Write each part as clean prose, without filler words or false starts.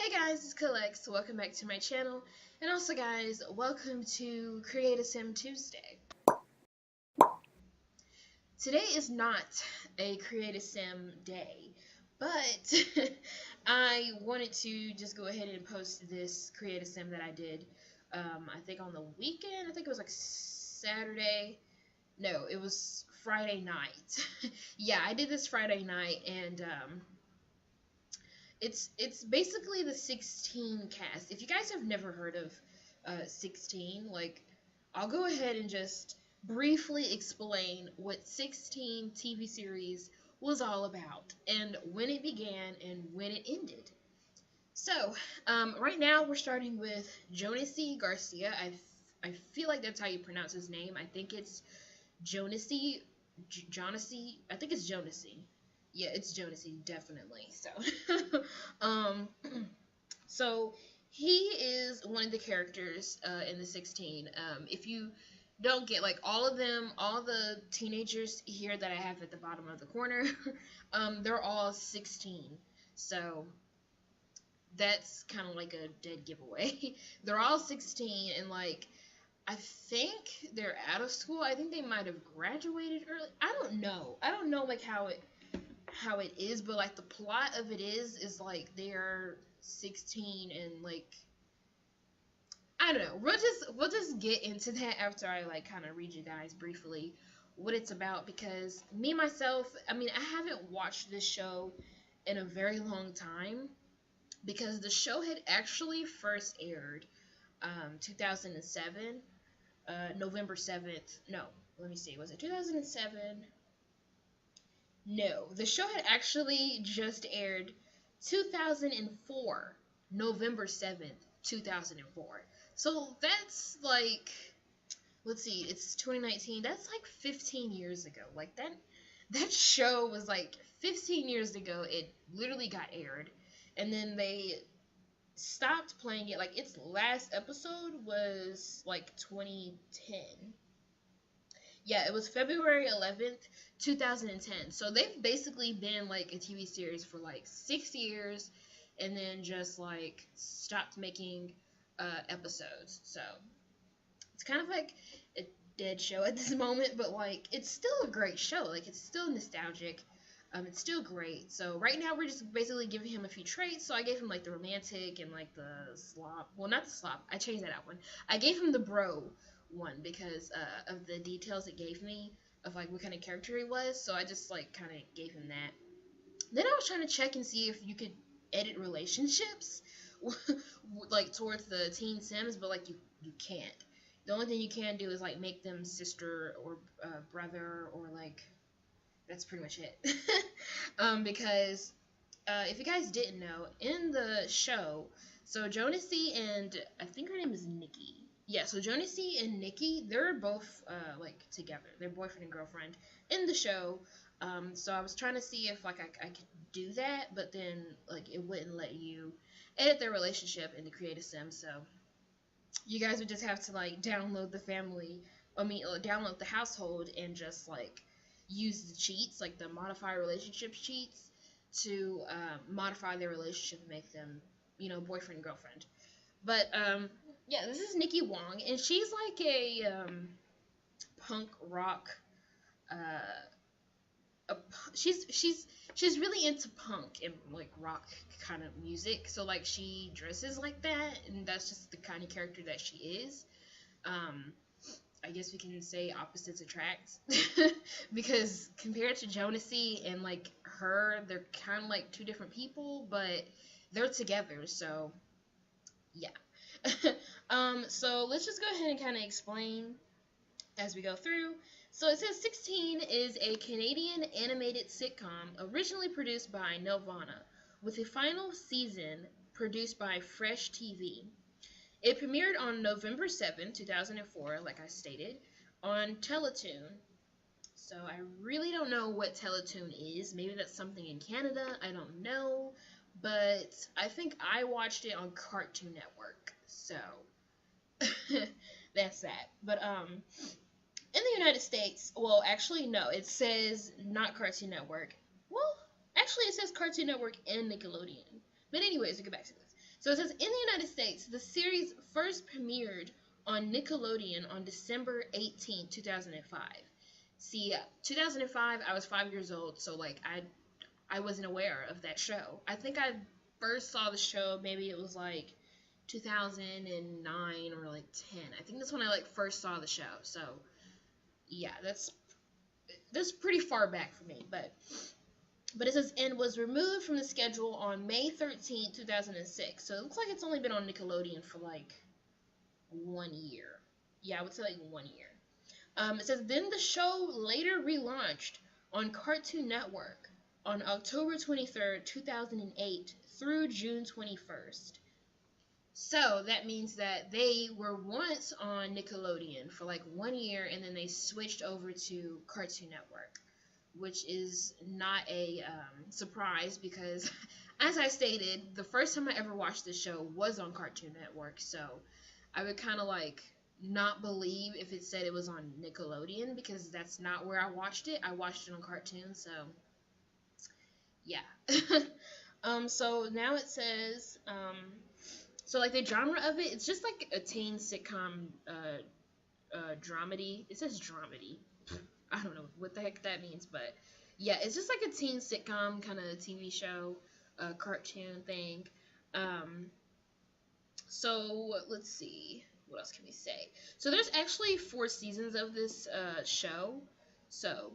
Hey guys, it's Kellex. Welcome back to my channel. And also guys, welcome to Create a Sim Tuesday. Today is not a Create a Sim day, but I wanted to just go ahead and post this Create a Sim that I did, I think on the weekend. I think it was like Saturday. No, it was Friday night. Yeah, I did this Friday night, and it's basically the 16 cast. If you guys have never heard of 16, like, I'll go ahead and just briefly explain what 16 TV series was all about and when it began and when it ended. So, right now we're starting with Jonassy Garcia. I feel like that's how you pronounce his name. I think it's Jonassy. I think it's Jonassy. Yeah, it's Jonassy, definitely. So, so he is one of the characters in the 16. If you don't get, like, all of them, all the teenagers here that I have at the bottom of the corner, they're all 16. So that's kind of like a dead giveaway. They're all 16, and like, I think they're out of school. I think they might have graduated early. I don't know like how it is, but like the plot of it is like they're 16 and like, I don't know. We'll just get into that after I like kind of read you guys briefly what it's about, because me myself, I mean, I haven't watched this show in a very long time, because the show had actually first aired 2007, November 7th. No, let me see. Was it 2007? No, the show had actually just aired 2004, November 7th, 2004. So that's like, let's see, it's 2019. That's like 15 years ago. Like that show was like 15 years ago. It literally got aired, and then they stopped playing it. Like, its last episode was like 2010. Yeah, it was February 11th, 2010. So they've basically been like a TV series for like 6 years, and then just like stopped making episodes. So it's kind of like a dead show at this moment, but like, it's still a great show. Like, it's still nostalgic. It's still great. So right now we're just basically giving him a few traits. So I gave him like the romantic and like the slop. Well, not the slop. I changed that out one. I gave him the bro one because of the details it gave me of like what kind of character he was. So I just like kind of gave him that. Then I was trying to check and see if you could edit relationships like towards the teen sims, but like you can't. The only thing you can do is like make them sister or brother, or like, that's pretty much it. Because if you guys didn't know, in the show, so Jonassy and I think her name is Nikki. Yeah, so Jonassy and Nikki, they're both like together. They're boyfriend and girlfriend in the show. So I was trying to see if like I could do that, but then like it wouldn't let you edit their relationship in the Create a Sim. So you guys would just have to like download the download the household and just like use the cheats, like the modify relationship cheats, to modify their relationship and make them, boyfriend and girlfriend. But yeah, this is Nikki Wong, and she's like a punk rock. She's really into punk and like rock kind of music. So like, she dresses like that, and that's just the kind of character that she is. I guess we can say opposites attract, because compared to Jonassy and like her, they're kind of like two different people, but they're together. So yeah. So let's just go ahead and kind of explain as we go through. So it says 16 is a Canadian animated sitcom originally produced by Nelvana, with a final season produced by Fresh TV. It premiered on November 7, 2004, like I stated, on Teletoon. So I really don't know what Teletoon is. Maybe that's something in Canada. I don't know. But I think I watched it on Cartoon Network. So that's that. But in the United States, well, actually no, it says not Cartoon Network. Well, actually it says Cartoon Network and Nickelodeon. But anyways, we'll get back to this. So it says, in the United States, the series first premiered on Nickelodeon on December 18, 2005. See, 2005, I was 5 years old, so like I wasn't aware of that show. I think I first saw the show, maybe it was like 2009 or like 10. I think that's when I like first saw the show. So yeah, that's pretty far back for me, but it says, and was removed from the schedule on May 13, 2006. So it looks like it's only been on Nickelodeon for like 1 year. Yeah, I would say like 1 year. It says, then the show later relaunched on Cartoon Network on October 23rd, 2008 through June 21st. So that means that they were once on Nickelodeon for like 1 year, and then they switched over to Cartoon Network, which is not a surprise because, as I stated, the first time I ever watched this show was on Cartoon Network, so I would kind of like not believe if it said it was on Nickelodeon, because that's not where I watched it. I watched it on Cartoon, so yeah. So now it says, so like the genre of it, it's just like a teen sitcom dramedy. It says dramedy. I don't know what the heck that means, but yeah, it's just like a teen sitcom kind of TV show, cartoon thing. So let's see, what else can we say? So there's actually 4 seasons of this show, so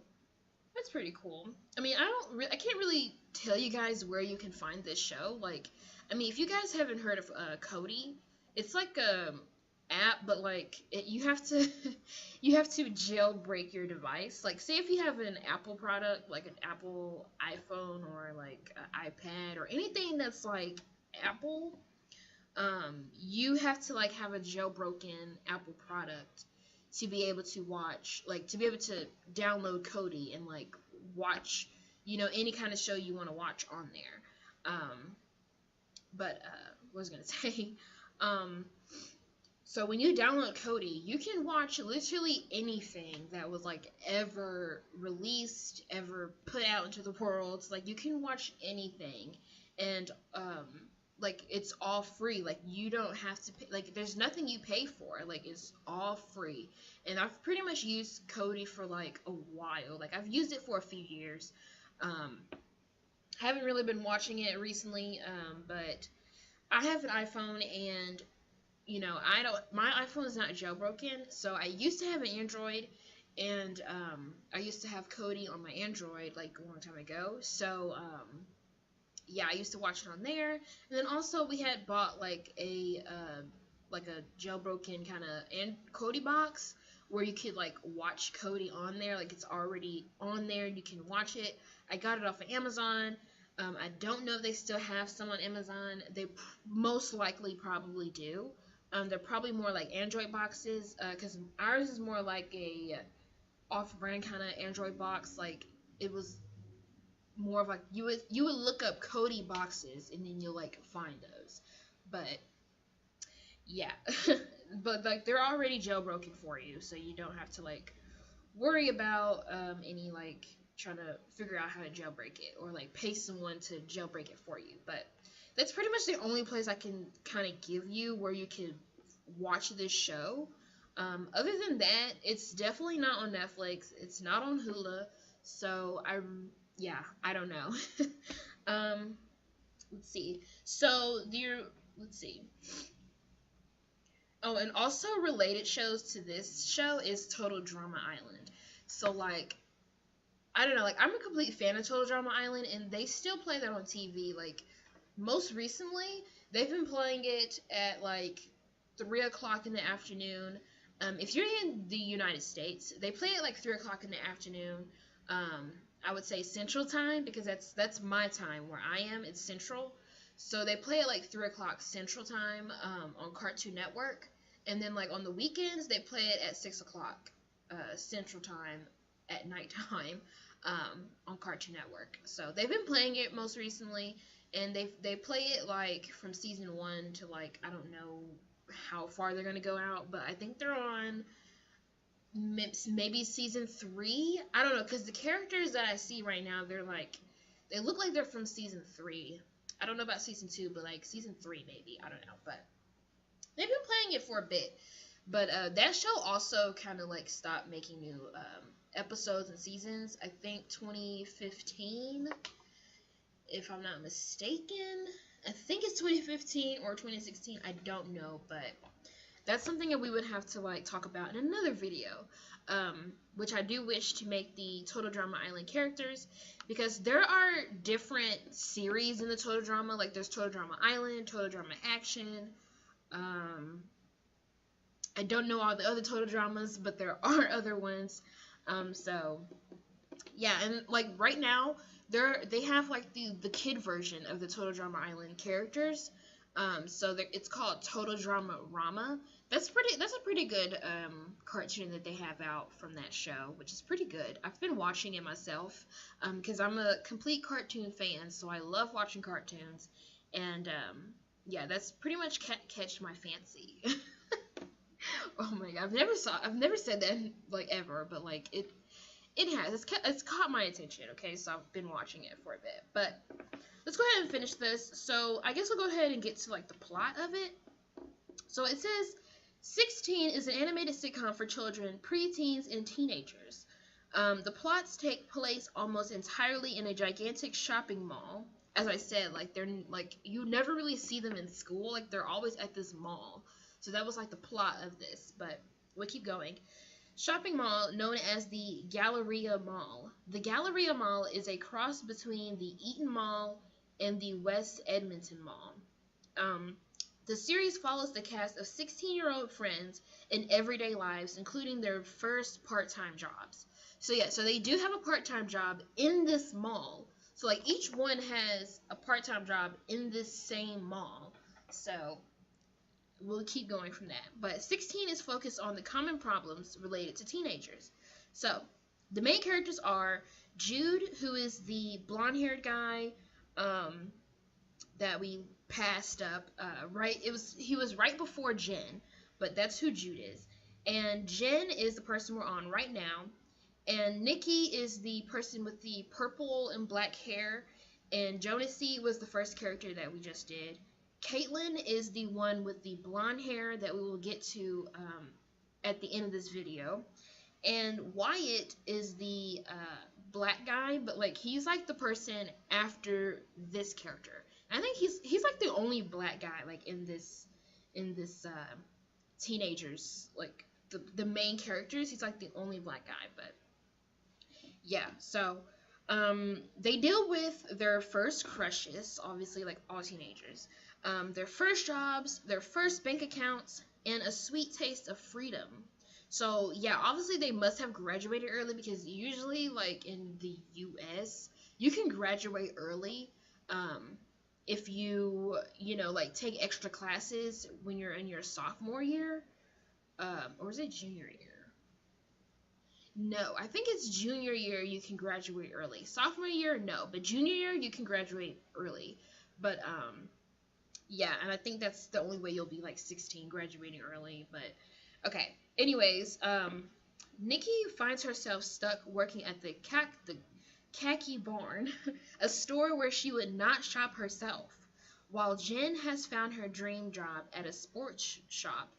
that's pretty cool. I mean, I can't really tell you guys where you can find this show. Like, I mean, if you guys haven't heard of Kodi, it's like a app, but like you have to jailbreak your device. Like, say if you have an Apple product, like an Apple iPhone or like an iPad or anything that's like Apple, you have to like have a jailbroken Apple product to be able to watch, like to be able to download Kodi and like watch, you know, any kind of show you want to watch on there. What was I gonna say? So when you download Kodi, you can watch literally anything that was like ever released, ever put out into the world. Like, you can watch anything, and like, it's all free. Like, you don't have to pay, like, there's nothing you pay for. Like, it's all free. And I've pretty much used Kodi for like a while. Like, I've used it for a few years. Haven't really been watching it recently, but I have an iPhone, and you know, my iPhone is not jailbroken, so I used to have an Android, and I used to have Kodi on my Android like a long time ago. So yeah, I used to watch it on there, and then also we had bought like a jailbroken kind of Kodi box where you could like watch Kodi on there. Like, it's already on there, you can watch it. I got it off of Amazon. I don't know if they still have some on Amazon. They most likely probably do. They're probably more like Android boxes, because ours is more like a off-brand kind of Android box. Like, it was more of like, you would look up Kodi boxes and then you'll like find those. But yeah, but like, they're already jailbroken for you, so you don't have to like worry about any like trying to figure out how to jailbreak it, or like pay someone to jailbreak it for you. But that's pretty much the only place I can kind of give you where you can watch this show. Other than that, it's definitely not on Netflix. It's not on Hulu. So I don't know. Let's see. So let's see. Oh, and also related shows to this show is Total Drama Island. So like, I don't know, like, I'm a complete fan of Total Drama Island, and they still play that on TV. Like, most recently, they've been playing it at like 3 o'clock in the afternoon. If you're in the United States, they play it like 3 o'clock in the afternoon. I would say Central Time, because that's my time where I am. It's Central, so they play it like 3 o'clock Central Time on Cartoon Network, and then like on the weekends they play it at 6 o'clock Central Time at nighttime on Cartoon Network. So they've been playing it most recently, and they play it like from season 1 to like, I don't know how far they're gonna go out, but I think they're on maybe season 3. I don't know, because the characters that I see right now, they look like they're from season 3. I don't know about season 2, but like season 3 maybe. I don't know, but they've been playing it for a bit. But that show also kind of like stopped making new episodes and seasons. I think 2015, if I'm not mistaken. I think it's 2015 or 2016. I don't know, but that's something that we would have to like talk about in another video. Which I do wish to make the Total Drama Island characters, because there are different series in the Total Drama. Like there's Total Drama Island, Total Drama Action. I don't know all the other Total Dramas, but there are other ones. So yeah, and like right now they have like the kid version of the Total Drama Island characters. So it's called Total Drama Rama. That's a pretty good cartoon that they have out from that show, which is pretty good. I've been watching it myself because I'm a complete cartoon fan, so I love watching cartoons. And yeah, that's pretty much catch my fancy. Oh my god, I've never said that like ever, but like it has. It's caught my attention. Okay, so I've been watching it for a bit, but let's go ahead and finish this. So I guess we'll go ahead and get to like the plot of it. So it says 16 is an animated sitcom for children, preteens, and teenagers. The plots take place almost entirely in a gigantic shopping mall. As I said, like they're like you never really see them in school. Like they're always at this mall. So that was like the plot of this. But we'll keep going. Shopping mall known as the Galleria Mall. The Galleria Mall is a cross between the Eaton Mall and the West Edmonton Mall. The series follows the cast of 16-year-old friends in everyday lives, including their first part-time jobs. So yeah, so they do have a part-time job in this mall. So like each one has a part-time job in this same mall. So we'll keep going from that. But 16 is focused on the common problems related to teenagers. So the main characters are Jude, who is the blonde-haired guy that we passed up. He was right before Jen, but that's who Jude is. And Jen is the person we're on right now. And Nikki is the person with the purple and black hair. And Jonesy was the first character that we just did. Caitlin is the one with the blonde hair that we will get to at the end of this video. And Wyatt is the black guy, but like he's like the person after this character. I think he's like the only black guy like in this teenagers, like the main characters. He's like the only black guy, but yeah. So they deal with their first crushes, obviously, like all teenagers. Their first jobs, their first bank accounts, and a sweet taste of freedom. So yeah, obviously they must have graduated early, because usually like in the US you can graduate early if you like take extra classes when you're in your sophomore year, or is it junior year? No, I think it's junior year you can graduate early. Sophomore year, no, but junior year you can graduate early. But yeah, and I think that's the only way you'll be like 16, graduating early. But okay, anyways, Nikki finds herself stuck working at the Khaki Barn, a store where she would not shop herself, while Jen has found her dream job at a sports shop,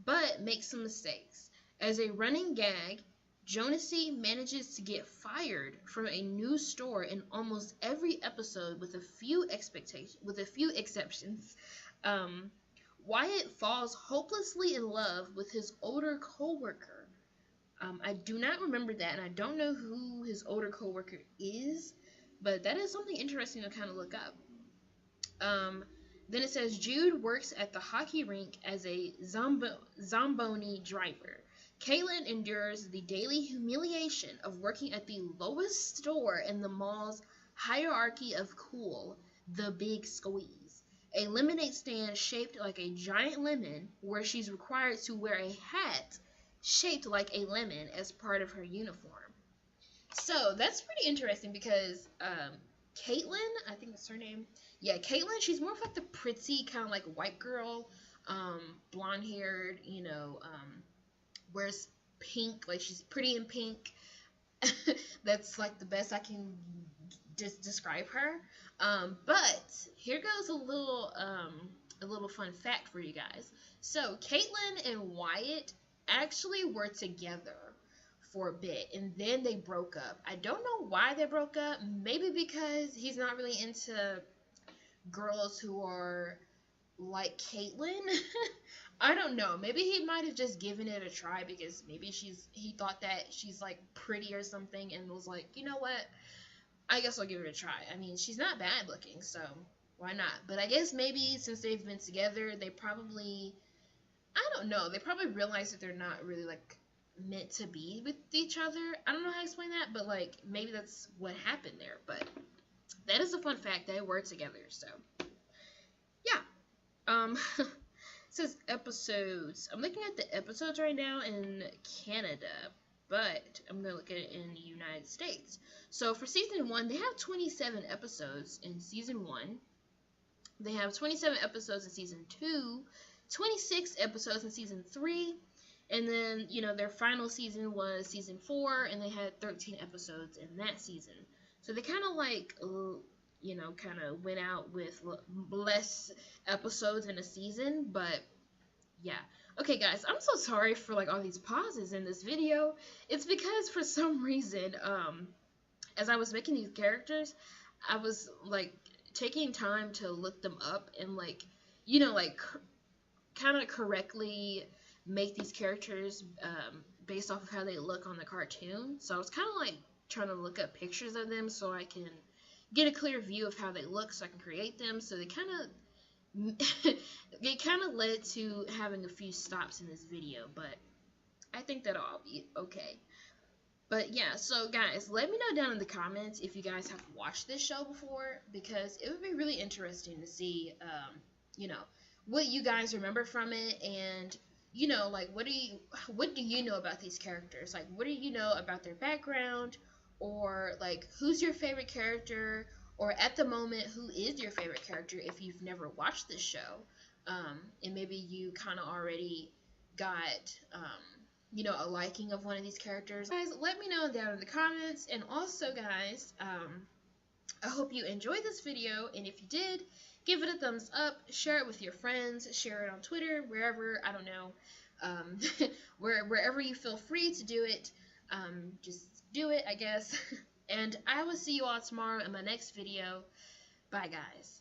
but makes some mistakes. As a running gag, Jonesy manages to get fired from a new store in almost every episode, with a few exceptions. Wyatt falls hopelessly in love with his older coworker. I do not remember that, and I don't know who his older coworker is, but that is something interesting to kind of look up. Then it says Jude works at the hockey rink as a Zamboni driver. Caitlin endures the daily humiliation of working at the lowest store in the mall's hierarchy of cool, the Big Squeeze, a lemonade stand shaped like a giant lemon, where she's required to wear a hat shaped like a lemon as part of her uniform. So that's pretty interesting, because Caitlin, I think that's her name. Yeah, Caitlin, she's more of like the pretty kind of like white girl, blonde haired, wears pink, like she's pretty in pink. That's like the best I can describe her. But here goes a little fun fact for you guys. So Caitlyn and Wyatt actually were together for a bit, and then they broke up. I don't know why they broke up. Maybe because he's not really into girls who are like Caitlyn. I don't know. Maybe he might have just given it a try because maybe he thought that she's like pretty or something and was like, you know what? I guess I'll give it a try. I mean, she's not bad looking, so why not? But I guess maybe since they've been together, they probably, I don't know, they probably realize that they're not really like meant to be with each other. I don't know how to explain that, but like maybe that's what happened there. But that is a fun fact. They were together, so yeah. It says episodes. I'm looking at the episodes right now in Canada, but I'm gonna look at it in the United States. So for season 1, they have 27 episodes in season 1. They have 27 episodes in season 2, 26 episodes in season 3, and then, you know, their final season was season 4, and they had 13 episodes in that season. So they kind of like, you know, kind of went out with less episodes in a season, but yeah. Okay, guys, I'm so sorry for like all these pauses in this video. It's because for some reason, as I was making these characters, I was like taking time to look them up and like, you know, like kind of correctly make these characters based off of how they look on the cartoon. So I was kind of like trying to look up pictures of them so I can get a clear view of how they look so I can create them. So they kind of led to having a few stops in this video, but I think that'll all be okay. But yeah, so guys, let me know down in the comments if you guys have watched this show before, because it would be really interesting to see, you know, what you guys remember from it, and you know, like what do you know about these characters? Like, what do you know about their background, or like who's your favorite character, or at the moment who is your favorite character if you've never watched this show, and maybe you kind of already got you know, a liking of one of these characters. Guys, let me know down in the comments. And also, guys, I hope you enjoyed this video, and if you did, give it a thumbs up, share it with your friends, share it on Twitter, wherever, I don't know, wherever you feel free to do it, just do it, I guess. And I will see you all tomorrow in my next video. Bye, guys.